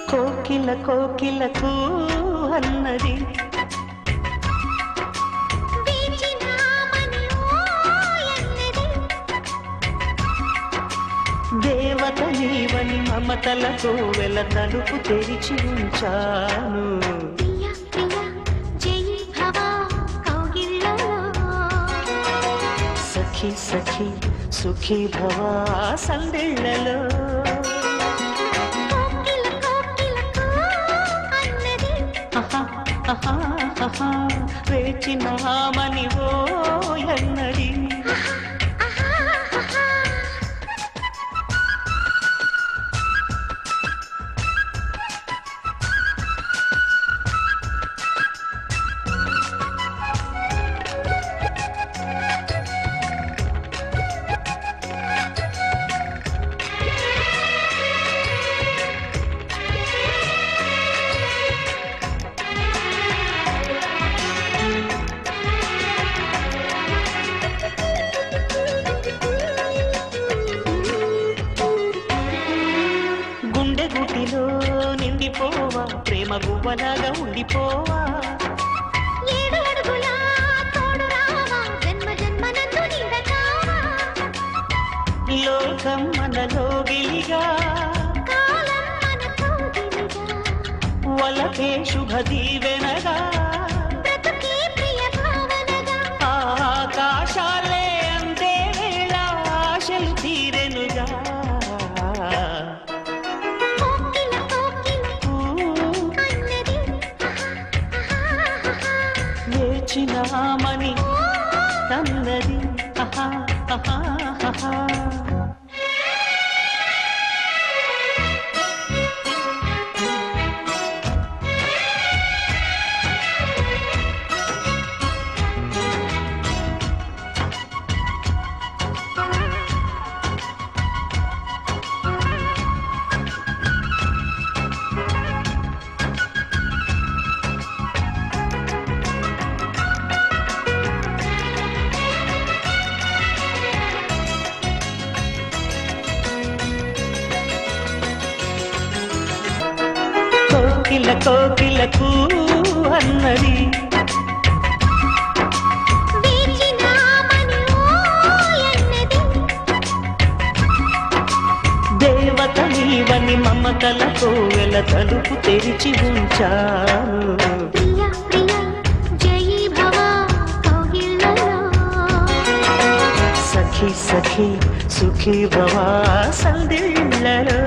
కోకిల కోకిలకు అన్నది దేవత నీవని మమతలతో వెల తలుపు తెరిచి ఉంచాను. సఖి సఖి సుఖీ భవ సందెళ్ళలో వేచినామని ఓ ఎన్నడి నిండిపోవా ప్రేమ గువ్వలాగా ఉండిపోవా లోకం మనలో గిలిగా వలకే శుభ దీవెనగా ఆకాశాలే అందే వేళ ఆశలు తీరెనుగా వేచినామని తన్నది ఆహా ఆహా ఆహా కోకిల కోకిలకు అన్నది దేవత నీవని మమతలతో వెల తలుపు తెరిచి ఉంచాను. సఖి సఖి సుఖీ భవ సందిళ్ళలో